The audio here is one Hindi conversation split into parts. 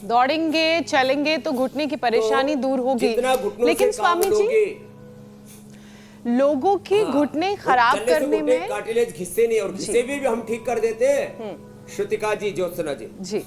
दौड़ेंगे चलेंगे तो घुटने की परेशानी दूर होगी, लेकिन स्वामी जी लोगों की घुटने खराब करने में कार्टिलेज घिसते नहीं, और घिसे भी हम ठीक कर देते हैं। श्रुतिका जी, ज्योत्सना जी।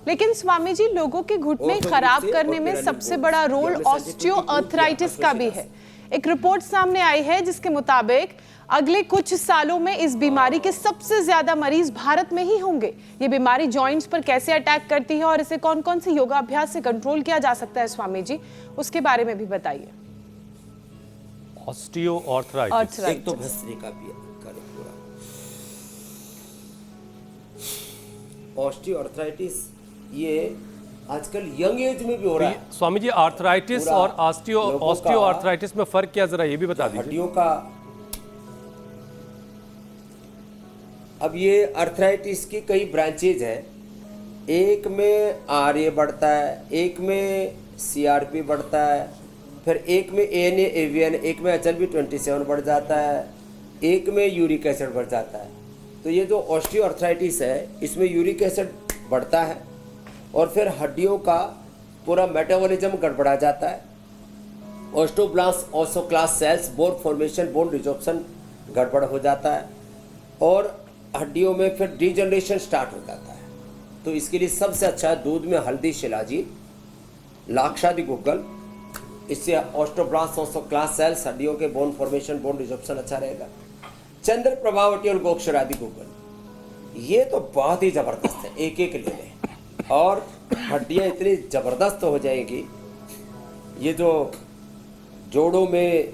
लेकिन स्वामी जी लोगों के घुटने खराब करने में सबसे बड़ा रोल ऑस्टियोआर्थराइटिस का भी है। एक रिपोर्ट सामने आई है जिसके मुताबिक अगले कुछ सालों में इस बीमारी के सबसे ज्यादा मरीज भारत में ही होंगे। ये बीमारी जॉइंट्स पर कैसे अटैक करती है और इसे कौन कौन से योगाभ्यास से कंट्रोल किया जा सकता है स्वामी जी, उसके बारे में भी बताइए। ऑस्टियोआर्थराइटिस एक तो भस्त्रिका भी करें पूरा। ऑस्टियोआर्थराइटिस ये आजकल यंग एज में भी हो रहा है। स्वामी जी आर्थराइटिस और ऑस्टियोआर्थराइटिस में फर्क क्या, जरा ये भी बता दीजिए। हड्डियों का, अब ये अर्थराइटिस की कई ब्रांचेज है। एक में आरए बढ़ता है, एक में सीआरपी बढ़ता है, फिर एक में एएनए एवीएन, एक में HLB27 बढ़ जाता है, एक में यूरिक एसिड बढ़ जाता है। तो ये जो ऑस्टियोआर्थराइटिस है इसमें यूरिक एसिड बढ़ता है और फिर हड्डियों का पूरा मेटाबॉलिज्म गड़बड़ा जाता है। Osteoblast osteoclast cells, bone formation, bone resorption गड़बड़ हो जाता है और हड्डियों में फिर डिजनरेशन स्टार्ट हो जाता है। तो इसके लिए सबसे अच्छा है दूध में हल्दी, शिलाजीत, लाक्षादि गुग्गल। इससे ऑस्टियोब्लास्ट ओस्टोक्लास्ट सेल्स, हड्डियों के बोन फॉर्मेशन, बोन रिजॉर्प्शन अच्छा रहेगा। चंद्र प्रभावटी और गोक्षरादि गुग्गल, ये तो बहुत ही जबरदस्त है, एक एक ले लें और हड्डियाँ इतनी जबरदस्त हो जाएगी। ये जो जोड़ों में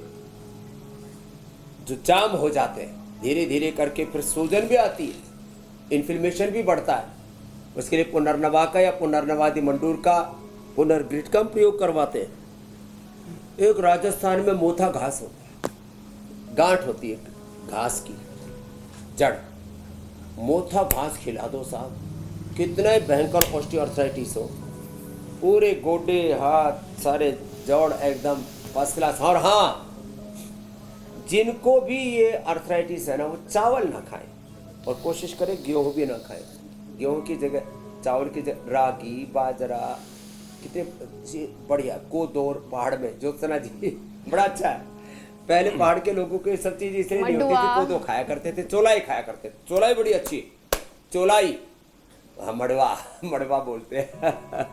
जो जाम हो जाते हैं धीरे धीरे करके, फिर सूजन भी आती है, इन्फ्लेमेशन भी बढ़ता है। उसके लिए पुनर्नवा का या पुनर्नवादि मंडूर का पुनर्ग्रिटकम प्रयोग करवाते हैं। एक राजस्थान में मोथा घास होता है, गांठ होती है घास की जड़, मोथा घास खिला दो साहब, कितना भयंकर ऑस्टियोआर्थराइटिस हो, पूरे गोडे हाथ सारे जोड़ एकदम फर्स्ट क्लास। और हाँ, जिनको भी ये आर्थराइटिस है ना वो चावल ना खाएं और कोशिश करें गेहूं भी ना खाएं। गेहूं की जगह चावल की जगह रागी, बाजरा, कितने बढ़िया, कोदोर पहाड़ में, ज्योत्सना जी बड़ा अच्छा है। पहले पहाड़ के लोगों को सब चीज इसलिए नहीं होती थी, कोदो खाया करते थे, चोलाई खाया करते थे। चोलाई बड़ी अच्छी, चोलाई, हाँ मड़वा बोलते हैं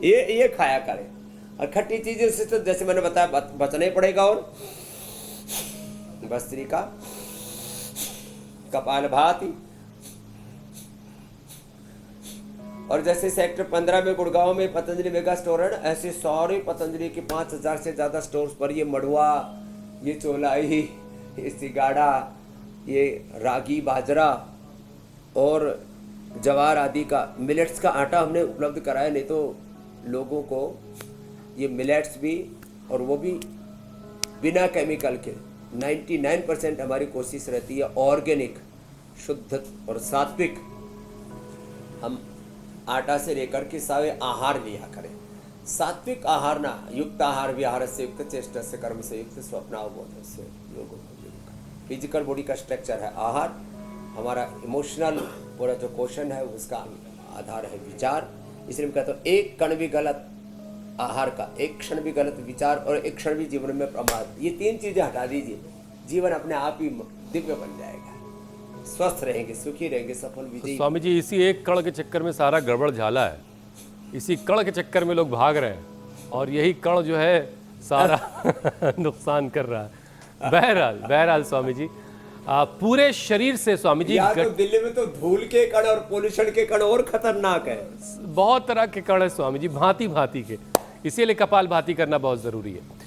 ये खाया करें। और खट्टी चीजें से तो जैसे मैंने बताया बचना ही पड़ेगा। और भस्त्रिका, कपालभाति, और जैसे सेक्टर 15 में गुड़गांव में पतंजलि मेगा स्टोर है ना, ऐसे सारे पतंजलि के 5000 से ज़्यादा स्टोर्स पर ये मड़ुआ, ये चोलाई, ये सिगाड़ा, ये रागी, बाजरा और जवार आदि का, मिलेट्स का आटा हमने उपलब्ध कराया। नहीं तो लोगों को ये मिलेट्स भी, और वो भी बिना केमिकल के, 99% हमारी कोशिश रहती है ऑर्गेनिक, शुद्ध और सात्विक। हम आटा से लेकर के सारे आहार लिया करें। सात्विक आहार ना, युक्त आहार विहार से युक्त, चेष्टा से कर्म से युक्त, स्वप्नावबोध से योग। फिजिकल बॉडी का स्ट्रक्चर है आहार, हमारा इमोशनल पूरा जो क्वेश्चन है उसका आधार है विचार। इसलिए मैं कहता हूँ एक कण भी गलत आहार का, एक क्षण भी गलत विचार और एक क्षण भी जीवन में प्रमाद, ये 3 चीजें हटा दीजिए, जीवन अपने आप ही दिव्य बन जाएगा। स्वस्थ रहेंगे, सुखी रहेंगे, सफल विजयी। स्वामी जी इसी एक कण के चक्कर में सारा गड़बड़ झाला है, इसी कण के चक्कर में लोग भाग रहे हैं और यही कण जो है सारा नुकसान कर रहा है। बहरहाल स्वामी जी पूरे शरीर से स्वामी जी, तो दिल्ली में तो धूल के कण और पोल्यूशन के कण और खतरनाक है। बहुत तरह के कण है स्वामी जी, भांति भांति के, इसीलिए कपालभाति करना बहुत जरूरी है।